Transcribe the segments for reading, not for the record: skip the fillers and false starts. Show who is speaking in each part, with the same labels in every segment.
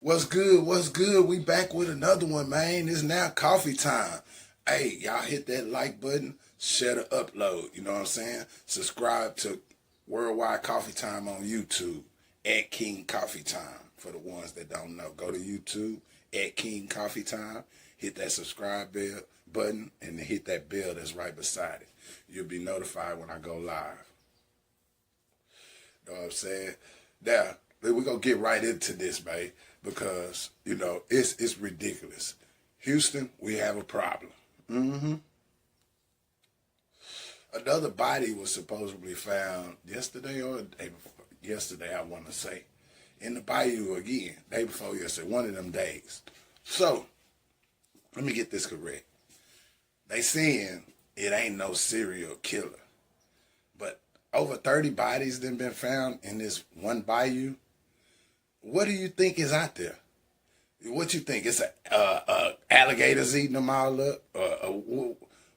Speaker 1: What's good? What's good? We back with another one, man. It's now coffee time. Hey, y'all hit that like button, share the upload. You know what I'm saying? Subscribe to Worldwide Coffee Time on YouTube at King Coffee Time. For the ones that don't know, go to YouTube at King Coffee Time. Hit that subscribe bell button and then hit that bell that's right beside it. You'll be notified when I go live. You know what I'm saying? Now, we're going to get right into this, man, because, it's ridiculous. Houston, we have a problem. Another body was supposedly found yesterday or the day before. Yesterday, I want to say. In the bayou again, day before yesterday, one of them days. So, let me get this correct. They saying it ain't no serial killer. But over 30 bodies then been found in this one bayou. What do you think is out there? What you think? It's alligators eating them all up?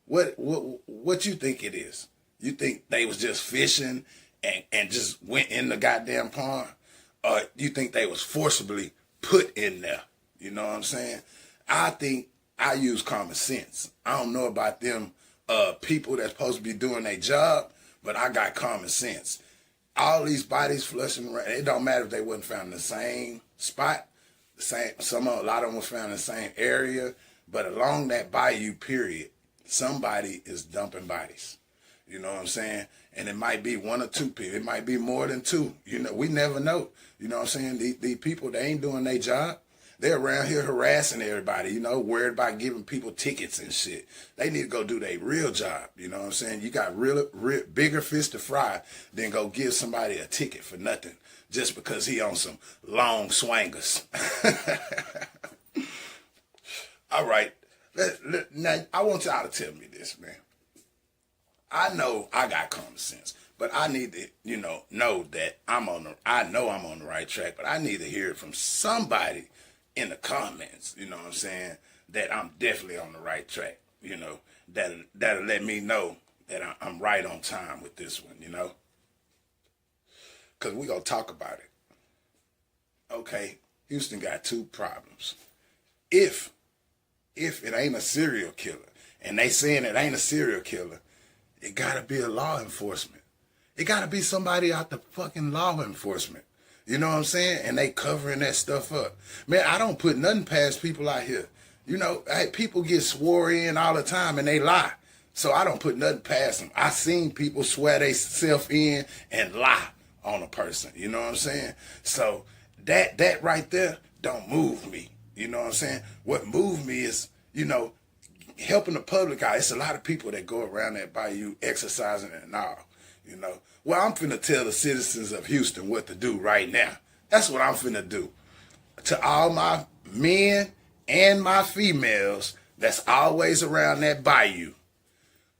Speaker 1: What you think it is? You think they was just fishing and just went in the goddamn pond? Or you think they was forcibly put in there? You know what I'm saying? I think I use common sense. I don't know about them people that's supposed to be doing their job, but I got common sense. All these bodies flushing around, it don't matter if they wasn't found in the same spot, a lot of them was found in the same area, but along that bayou period, somebody is dumping bodies. You know what I'm saying? And it might be one or two people. It might be more than two. We never know. You know what I'm saying? These people, they ain't doing their job. They're around here harassing everybody, worried about giving people tickets and shit. They need to go do their real job. You know what I'm saying? You got real bigger fish to fry than go give somebody a ticket for nothing just because he on some long swangers. All right. Now, I want y'all to tell me this, man. I know I got common sense, but I need to, know that I know I'm on the right track, but I need to hear it from somebody in the comments, you know what I'm saying, that I'm definitely on the right track, that'll let me know that I'm right on time with this one, because we're going to talk about it. Okay, Houston got two problems. If it ain't a serial killer, and they saying it ain't a serial killer, it got to be a law enforcement. It got to be somebody out the fucking law enforcement. You know what I'm saying? And they covering that stuff up. Man, I don't put nothing past people out here. People get swore in all the time and they lie. So I don't put nothing past them. I seen people swear they self in and lie on a person. You know what I'm saying? So that right there don't move me. You know what I'm saying? What moved me is, helping the public out. It's a lot of people that go around that bayou exercising and all. Well, I'm finna tell the citizens of Houston what to do right now. That's what I'm finna do. To all my men and my females that's always around that bayou,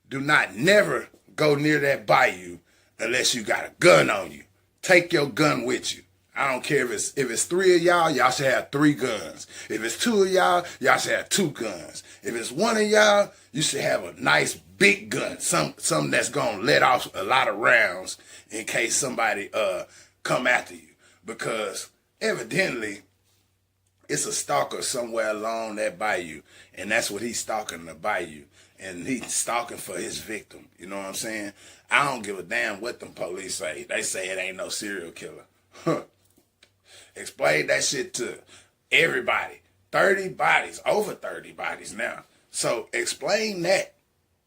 Speaker 1: do not never go near that bayou unless you got a gun on you. Take your gun with you. I don't care if it's three of y'all should have three guns. If it's two of y'all should have two guns. If it's one of y'all, you should have a nice big gun, something that's gonna let off a lot of rounds in case somebody come after you. Because evidently, it's a stalker somewhere along that bayou, and that's what he's stalking, the bayou, and he's stalking for his victim. You know what I'm saying? I don't give a damn what them police say. They say it ain't no serial killer. Explain that shit to everybody. 30 bodies, over 30 bodies now. So explain that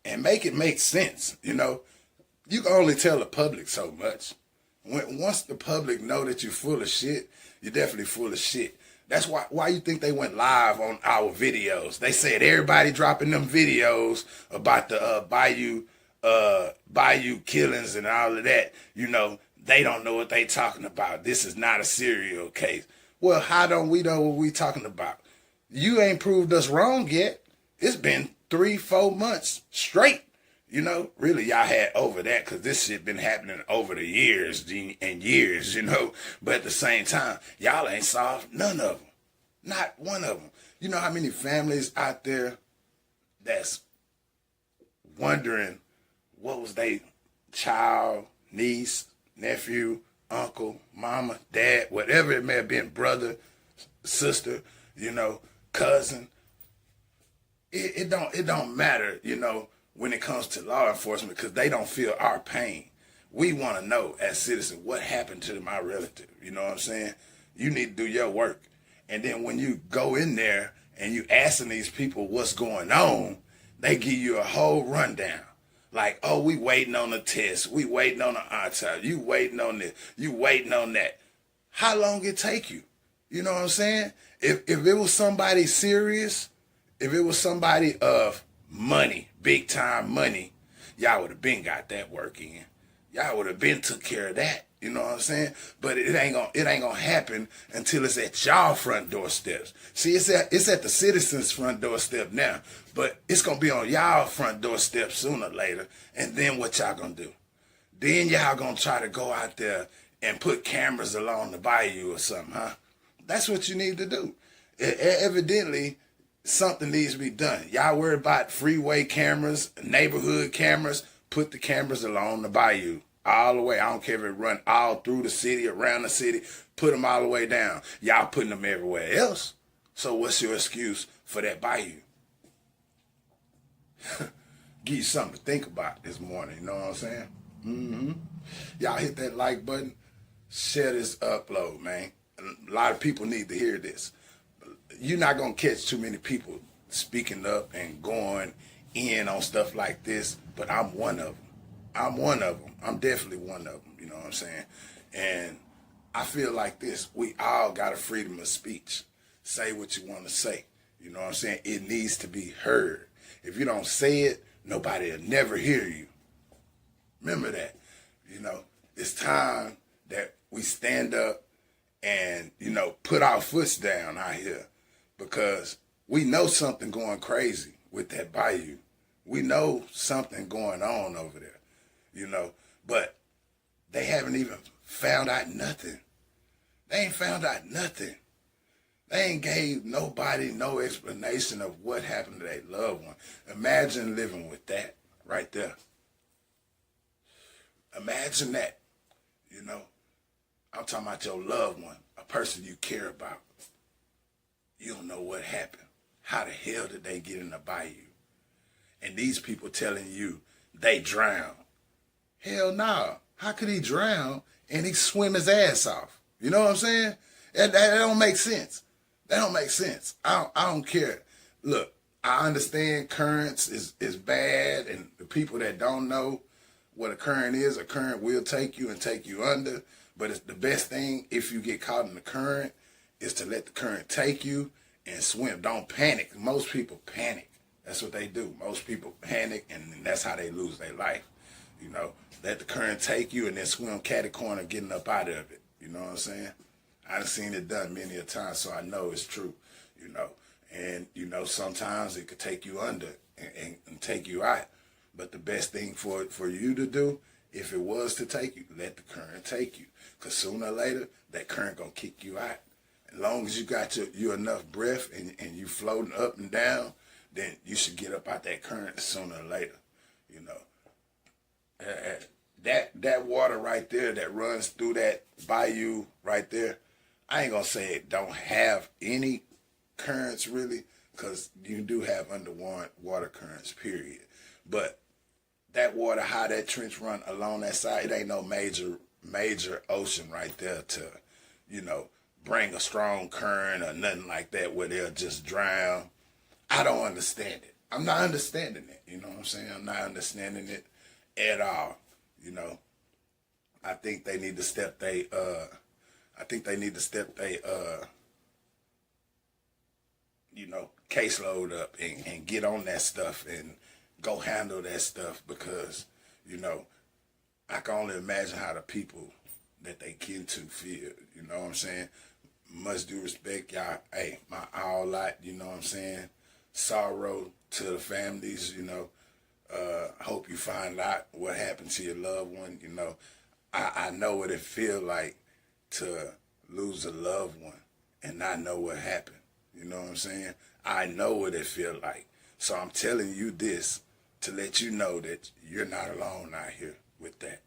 Speaker 1: and make it make sense. You can only tell the public so much. Once the public know that you're full of shit, you're definitely full of shit. That's why you think they went live on our videos. They said everybody dropping them videos about the bayou killings and all of that. They don't know what they talking about. This is not a serial case. Well, how don't we know what we talking about? You ain't proved us wrong yet. It's been 3-4 months straight. Really y'all had over that because this shit been happening over the years and years, But at the same time, y'all ain't solved none of them. Not one of them. You know how many families out there that's wondering what was they child, niece, nephew, uncle, mama, dad, whatever it may have been, brother, sister, cousin. It don't matter, when it comes to law enforcement, because they don't feel our pain. We want to know as citizens what happened to my relative. You know what I'm saying? You need to do your work. And then when you go in there and you asking these people what's going on, they give you a whole rundown. Like, oh, we waiting on the test. We waiting on the autopsy. You waiting on this. You waiting on that. How long it take you? You know what I'm saying? If it was somebody serious, if it was somebody of money, big time money, y'all would have been got that work in. Y'all would have been took care of that. You know what I'm saying? But it ain't gonna happen until it's at y'all front doorsteps. See, it's at the citizens' front doorstep now, but it's gonna be on y'all front doorstep sooner or later. And then what y'all gonna do? Then y'all gonna try to go out there and put cameras along the bayou or something, huh? That's what you need to do. Evidently, something needs to be done. Y'all worry about freeway cameras, neighborhood cameras. Put the cameras along the bayou. All the way. I don't care if it run all through the city, around the city. Put them all the way down. Y'all putting them everywhere else. So what's your excuse for that bayou? Give you something to think about this morning. You know what I'm saying? Mm-hmm. Y'all hit that like button. Share this upload, man. A lot of people need to hear this. You're not going to catch too many people speaking up and going in on stuff like this, but I'm one of them. I'm one of them. I'm definitely one of them. You know what I'm saying? And I feel like this. We all got a freedom of speech. Say what you want to say. You know what I'm saying? It needs to be heard. If you don't say it, nobody will never hear you. Remember that. It's time that we stand up and, put our foots down out here, because we know something going crazy with that bayou. We know something going on over there. But they haven't even found out nothing. They ain't found out nothing. They ain't gave nobody no explanation of what happened to their loved one. Imagine living with that right there. Imagine that. I'm talking about your loved one, a person you care about. You don't know what happened. How the hell did they get in the bayou? And these people telling you they drowned. Hell no. How could he drown and he swim his ass off? You know what I'm saying? That don't make sense. That don't make sense. I don't care. Look, I understand currents is bad, and the people that don't know what a current will take you and take you under. But it's the best thing, if you get caught in the current, is to let the current take you and swim. Don't panic. Most people panic. That's what they do. Most people panic, and that's how they lose their life. Let the current take you and then swim catty corner getting up out of it. You know what I'm saying? I've seen it done many a time, so I know it's true. And sometimes it could take you under and take you out. But the best thing for you to do, if it was to take you, let the current take you. Because sooner or later, that current going to kick you out. As long as you got you enough breath and you floating up and down, then you should get up out that current sooner or later. That water right there that runs through that bayou right there, I ain't going to say it don't have any currents really, because you do have underwater currents, period. But that water, how that trench run along that side, it ain't no major ocean right there to, bring a strong current or nothing like that where they'll just drown. I don't understand it. I'm not understanding it. You know what I'm saying? I'm not understanding it at all. I think they need to step caseload up and get on that stuff and go handle that stuff, because, I can only imagine how the people that they kin to feel. You know what I'm saying? Much due respect, y'all. Hey, my all lot, you know what I'm saying? Sorrow to the families, hope you find out what happened to your loved one. I know what it feel like to lose a loved one and not know what happened. You know what I'm saying? I know what it feel like. So I'm telling you this to let you know that you're not alone out here with that.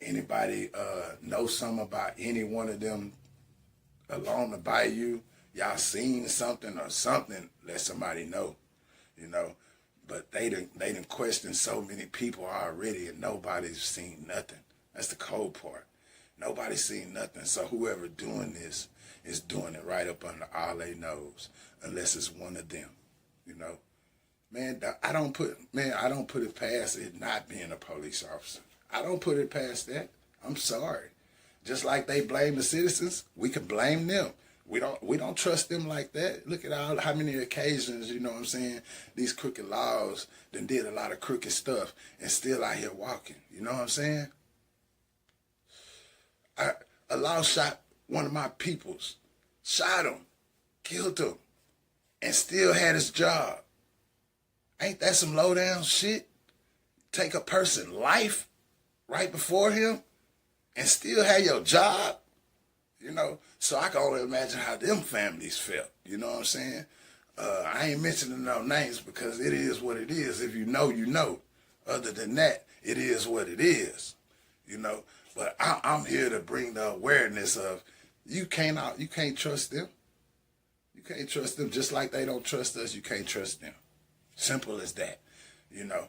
Speaker 1: Anybody know something about any one of them along the bayou, y'all seen something or something, let somebody know, you know. But they didn't question so many people already, and nobody's seen nothing. That's the cold part. Nobody's seen nothing. So whoever doing this is doing it right up under all they nose, unless it's one of them, you know. Man, I don't put it past it not being a police officer. I don't put it past that. I'm sorry. Just like they blame the citizens, we can blame them. We don't trust them like that. Look at how many occasions, you know what I'm saying, these crooked laws done did a lot of crooked stuff and still out here walking. You know what I'm saying? A law shot one of my peoples, shot him, killed him, and still had his job. Ain't that some low down shit? Take a person's life right before him and still have your job? You know, so I can only imagine how them families felt. You know what I'm saying? I ain't mentioning no names because it is what it is. If you know, you know. Other than that, it is what it is. You know, but I'm here to bring the awareness of you can't trust them. You can't trust them just like they don't trust us. You can't trust them. Simple as that. You know,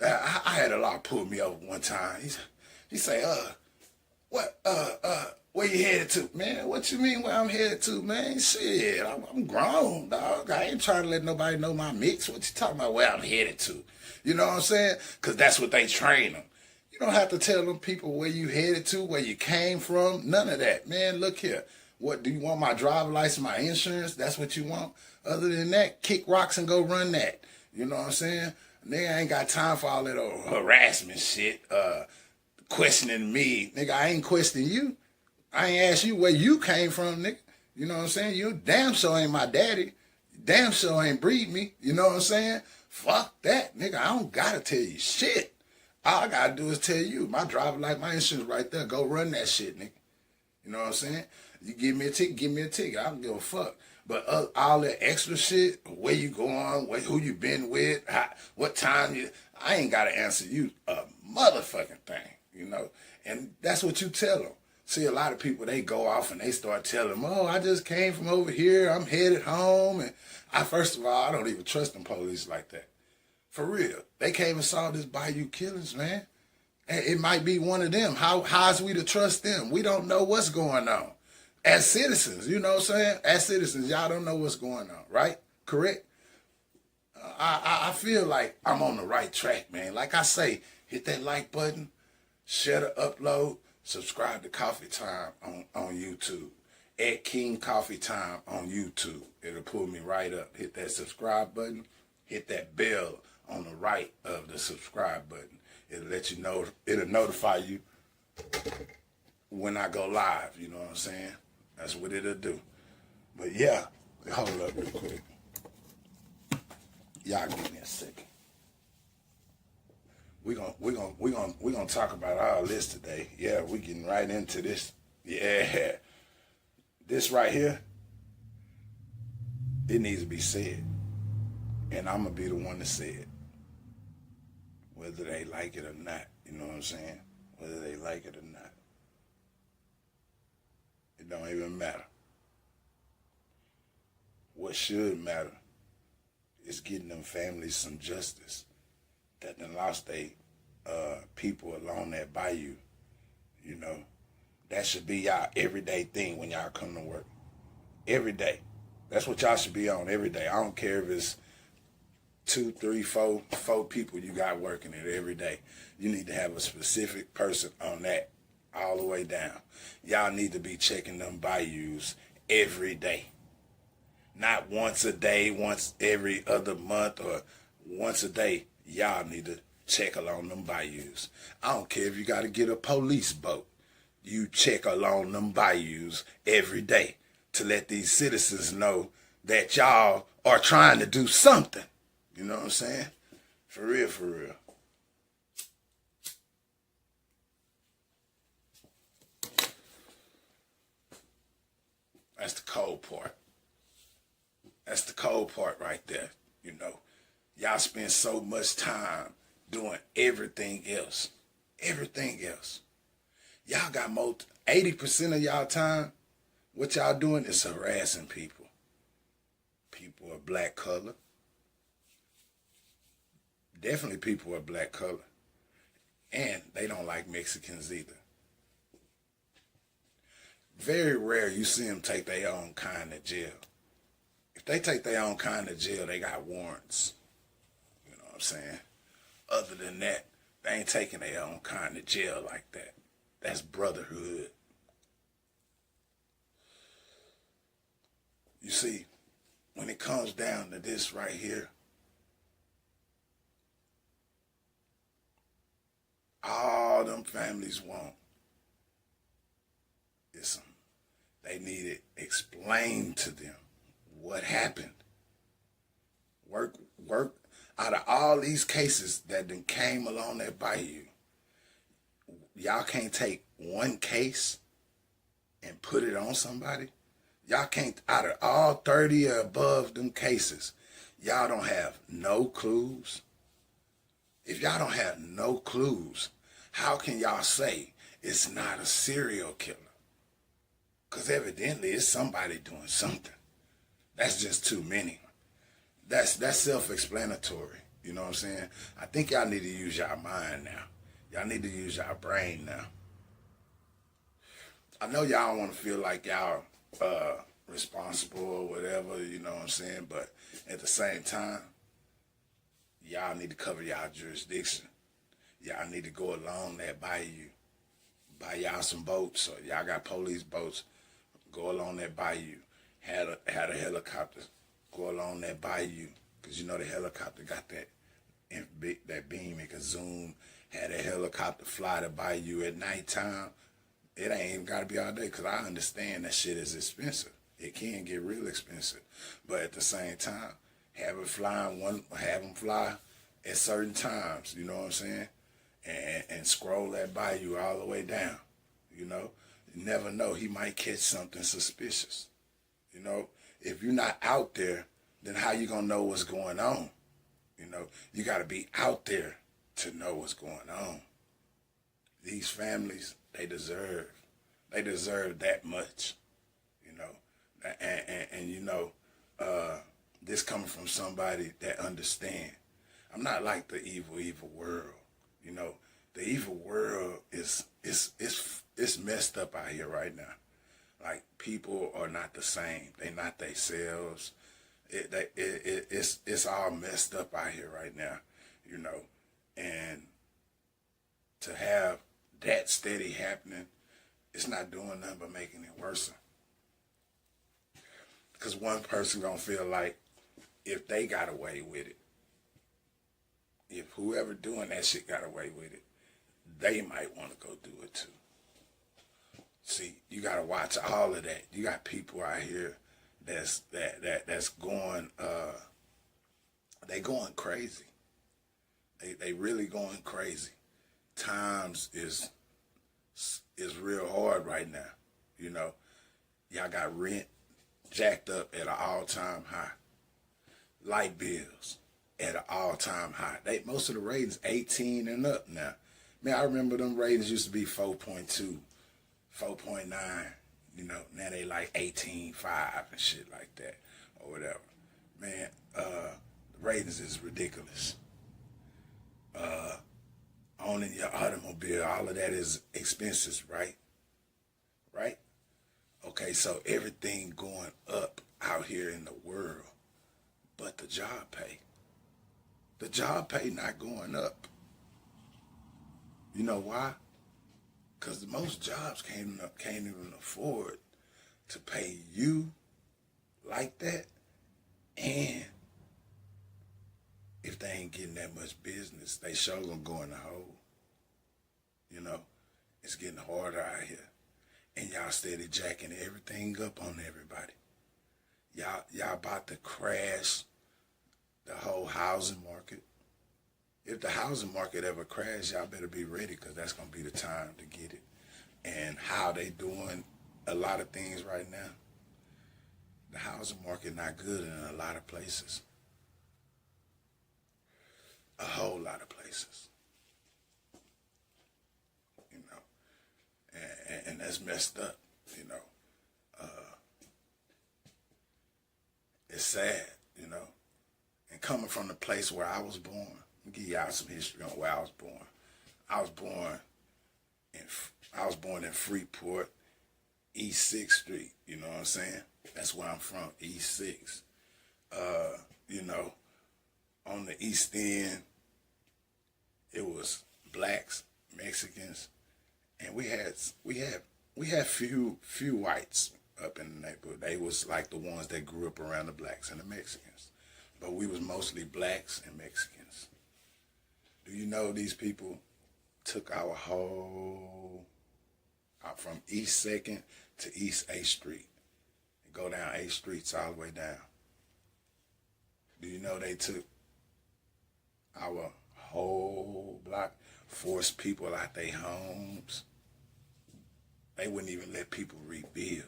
Speaker 1: I had a law pull me over one time. He say, where you headed to? Man, what you mean where I'm headed to, man? Shit, I'm grown, dog. I ain't trying to let nobody know my mix. What you talking about where I'm headed to? You know what I'm saying? Because that's what they train them. You don't have to tell them people where you headed to, where you came from. None of that. Man, look here. What, do you want my driver's license, my insurance? That's what you want? Other than that, kick rocks and go run that. You know what I'm saying? Nigga, I ain't got time for all that old harassment shit. Questioning me. Nigga, I ain't questioning you. I ain't asked you where you came from, nigga. You know what I'm saying? You damn sure ain't my daddy. Damn sure ain't breed me. You know what I'm saying? Fuck that, nigga. I don't gotta tell you shit. All I gotta do is tell you, my driver like my insurance right there. Go run that shit, nigga. You know what I'm saying? You give me a ticket, give me a ticket. I don't give a fuck. But all that extra shit, where you going, who you been with, what time I ain't gotta answer you a motherfucking thing, you know? And that's what you tell them. See, a lot of people, they go off and they start telling them, oh, I just came from over here. I'm headed home. And first of all, I don't even trust them police like that. For real. They came and saw this Bayou killings, man. And it might be one of them. How's we to trust them? We don't know what's going on. As citizens, you know what I'm saying? As citizens, y'all don't know what's going on, right? Correct? I feel like I'm on the right track, man. Like I say, hit that like button, share the upload, subscribe to Coffee Time on YouTube. At King Coffee Time on YouTube. It'll pull me right up. Hit that subscribe button. Hit that bell on the right of the subscribe button. It'll let you know. It'll notify you when I go live. You know what I'm saying? That's what it'll do. But yeah, hold up real quick. Y'all give me a second. We're gonna talk about all this today. Yeah, we getting right into this. Yeah. This right here, it needs to be said. And I'm gonna be the one to say it. Whether they like it or not. You know what I'm saying? Whether they like it or not. It don't even matter. What should matter is getting them families some justice that done lost their people along that bayou. You know, that should be y'all everyday thing when y'all come to work. Every day. That's what y'all should be on every day. I don't care if it's 2, 3, 4 people you got working it every day. You need to have a specific person on that all the way down. Y'all need to be checking them bayous every day. Not once a day, once every other month, or once a day. Y'all need to check along them bayous. I don't care if you got to get a police boat. You check along them bayous every day to let these citizens know that y'all are trying to do something. You know what I'm saying? For real, for real. That's the cold part. That's the cold part right there. You know, y'all spend so much time doing everything else. Everything else. Y'all got 80% of y'all time What y'all doing is harassing people. People of black color. Definitely people of black color. And they don't like Mexicans either. Very rare you see them take their own kind to jail. If they take their own kind to jail, they got warrants. You know what I'm saying? Other than that, they ain't taking their own kind to jail like that. That's brotherhood. You see, when it comes down to this right here, all them families want is some. They need it explained to them what happened. Work out of all these cases that then came along that bayou. Y'all can't take one case and put it on somebody. Y'all can't, out of all 30 or above them cases, y'all don't have no clues. If y'all don't have no clues, how can y'all say it's not a serial killer? Because evidently it's somebody doing something. That's just too many. That's self-explanatory. You know what I'm saying? I think y'all need to use y'all mind now. Y'all need to use y'all brain now. I know y'all don't want to feel like y'all responsible or whatever, you know what I'm saying? But at the same time, y'all need to cover y'all jurisdiction. Y'all need to go along that bayou. Buy y'all some boats, or y'all got police boats. Go along that bayou. Had a helicopter go along that bayou, because you know the helicopter got that beam, it can zoom. Had a helicopter fly the bayou at nighttime. It ain't even got to be all day, because I understand that shit is expensive. It can get real expensive. But at the same time, have them fly at certain times, you know what I'm saying? And scroll that bayou all the way down, you know? You never know, he might catch something suspicious. You know, if you're not out there, then how you gonna know what's going on? You know, you gotta be out there to know what's going on. These families, they deserve that much, you know. And you know, this coming from somebody that understand. I'm not like the evil world, you know. The evil world is messed up out here right now. Like, people are not the same. They not themselves. It's all messed up out here right now, you know. And to have that steady happening, it's not doing nothing but making it worse. Because one person gonna feel like if they got away with it, if whoever doing that shit got away with it, they might want to go do it too. See, you gotta watch all of that. You got people out here that's going they going crazy. They really going crazy. Times is real hard right now. You know, y'all got rent jacked up at an all-time high. Light bills at an all-time high. Most of the ratings 18 and up now. Man, I remember them ratings used to be 4.2, 4.9. You know, now they like 18.5 and shit like that, or whatever. Man, the ratings is ridiculous. Owning your automobile, all of that is expenses, right? Right? Okay, so everything going up out here in the world, but the job pay. The job pay not going up. You know why? Because most jobs can't even afford to pay you like that. And if they ain't getting that much business, they sure gonna go in the hole. You know, it's getting harder out here. And y'all steady jacking everything up on everybody. Y'all about to crash the whole housing market. If the housing market ever crashes, y'all better be ready, because that's going to be the time to get it. And how they doing a lot of things right now, the housing market not good in a lot of places. A whole lot of places. You know, and that's messed up, you know. it's sad, you know. And coming from the place where I was born, let me give y'all some history on where I was born. I was born in Freeport, East 6th Street. You know what I'm saying? That's where I'm from, East 6. You know, on the East End, it was blacks, Mexicans, and we had few whites up in the neighborhood. They was like the ones that grew up around the blacks and the Mexicans, but we was mostly blacks and Mexicans. Do you know these people took our whole out from East 2nd to East 8th Street and go down 8 streets all the way down? Do you know they took our whole block, forced people out their homes? They wouldn't even let people rebuild.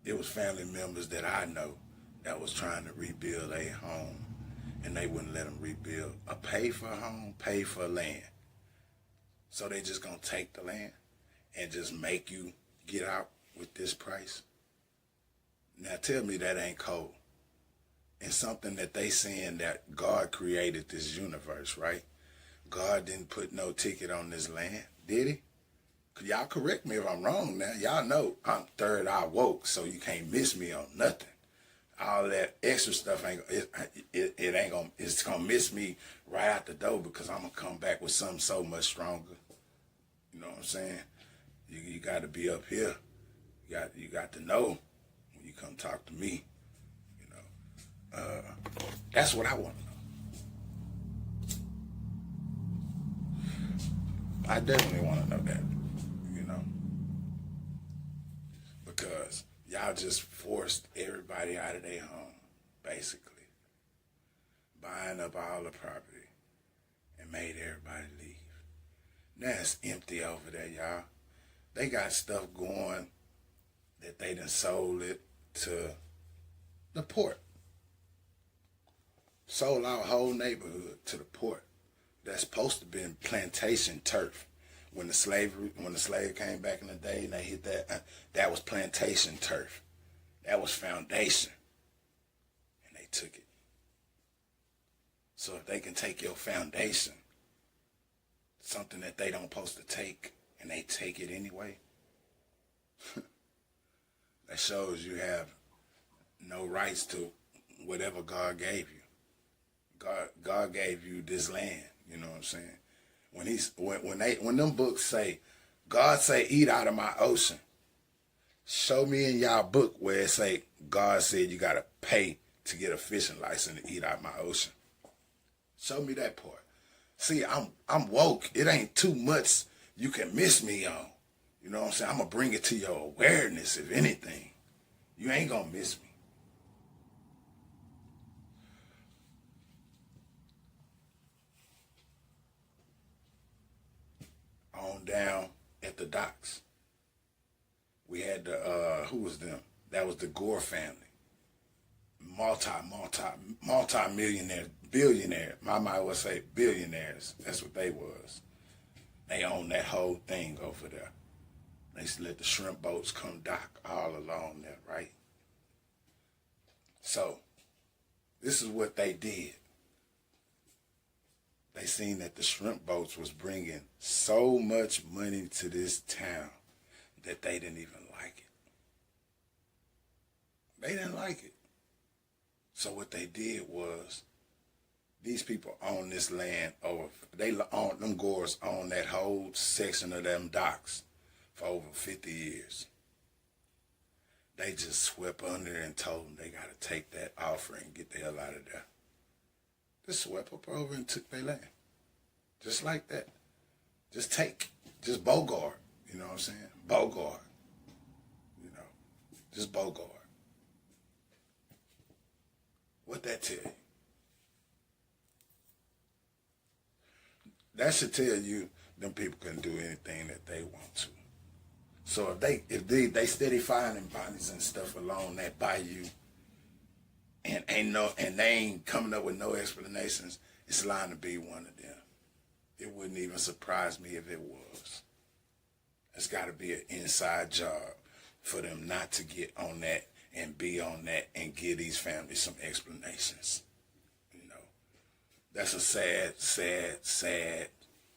Speaker 1: It was family members that I know that was trying to rebuild a home, and they wouldn't let them rebuild. A pay for a home, pay for land. So they just gonna take the land and just make you get out with this price? Now tell me that ain't cold. And something that they saying that God created this universe, right? God didn't put no ticket on this land, did he? Y'all correct me if I'm wrong now. Y'all know I'm third eye woke, so you can't miss me on nothing. All that extra stuff it's gonna miss me right out the door, because I'm gonna come back with something so much stronger. You know what I'm saying? You got to be up here. You got to know when you come talk to me. You know, that's what I want to know. I definitely want to know that. You know, because y'all just forced everybody out of their home, basically, buying up all the property and made everybody leave. Now it's empty over there, y'all. They got stuff going that they done sold it to the port. Sold our whole neighborhood to the port. That's supposed to be plantation turf. When the slave came back in the day and they hit that was plantation turf. That was foundation. And they took it. So if they can take your foundation, something that they don't supposed to take, and they take it anyway, that shows you have no rights to whatever God gave you. God gave you this land, you know what I'm saying? When them books say, God say, eat out of my ocean, show me in y'all book where it say, God said you gotta pay to get a fishing license to eat out of my ocean. Show me that part. See, I'm woke. It ain't too much you can miss me on. You know what I'm saying? I'm gonna bring it to your awareness, if anything. You ain't gonna miss me. On down at the docks, we had the who was them? That was the Gore family. Multi-millionaires, billionaires. I might well say billionaires. That's what they was. They own that whole thing over there. They used to let the shrimp boats come dock all along there, right? So, this is what they did. They seen that the shrimp boats was bringing so much money to this town that they didn't even like it. They didn't like it. So what they did was, these people own this land over, them Gores own that whole section of them docks for over 50 years. They just swept under and told them they got to take that offer and get the hell out of there. Just swept up over and took their land. Just like that. Just Bogart. You know what I'm saying? Bogart. You know, just Bogart. What that tell you? That should tell you them people can do anything that they want to. So if they steady finding bodies and stuff along that bayou, and they ain't coming up with no explanations, it's lying to be one of them. It wouldn't even surprise me if it was. It's got to be an inside job for them not to get on that and be on that and give these families some explanations. You know, that's a sad, sad, sad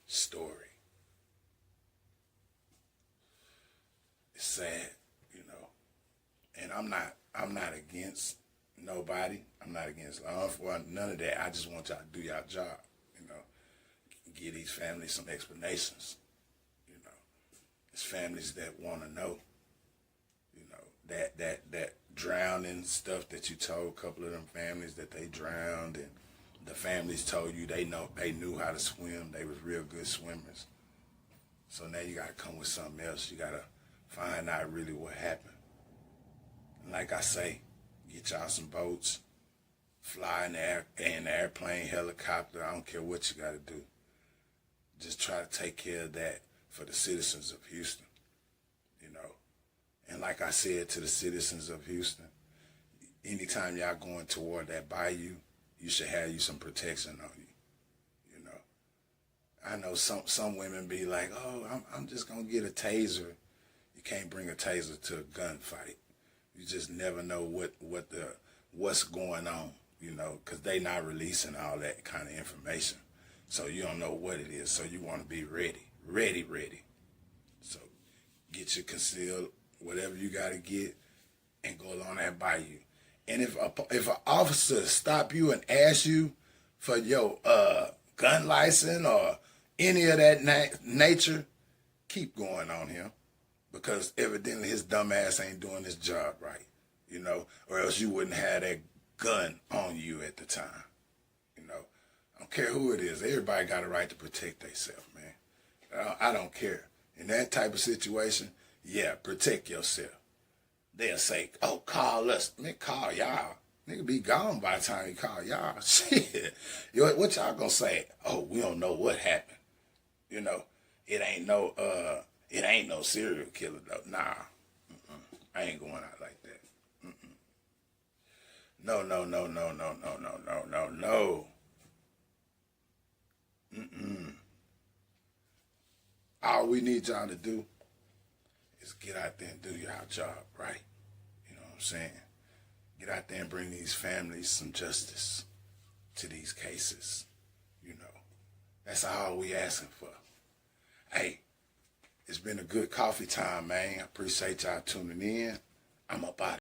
Speaker 1: story. It's sad, you know. And I'm not against nobody. I'm not against law enforcement, none of that. I just want y'all to do y'all job, you know. Give these families some explanations. You know. It's families that want to know. You know, that drowning stuff that you told a couple of them families that they drowned, and the families told you they knew how to swim. They was real good swimmers. So now you gotta come with something else. You gotta find out really what happened. And like I say, get y'all some boats, fly in the airplane, helicopter. I don't care what you gotta do. Just try to take care of that for the citizens of Houston. You know. And like I said to the citizens of Houston, anytime y'all going toward that bayou, you should have you some protection on you. You know, I know some women be like, oh, I'm just gonna get a taser. You can't bring a taser to a gunfight. You just never know what's going on. You know, because they not releasing all that kind of information, so you don't know what it is. So you want to be ready. So get your concealed whatever you got to get, and go along that bayou. And if an officer stop you and ask you for your gun license or any of that nature, keep going on him, because evidently his dumb ass ain't doing his job right, you know, or else you wouldn't have that gun on you at the time. You know, I don't care who it is. Everybody got a right to protect themselves, man. I don't care. In that type of situation, yeah, protect yourself. They'll say, oh, call us. Man, call y'all. Nigga be gone by the time you call y'all. Shit. What y'all gonna say? Oh, we don't know what happened. You know, it ain't no serial killer though. Nah. I ain't going out like that. No. All we need y'all to do is get out there and do your job, right? You know what I'm saying? Get out there and bring these families some justice to these cases. You know, that's all we asking for. Hey, it's been a good coffee time, man. I appreciate y'all tuning in. I'm up out.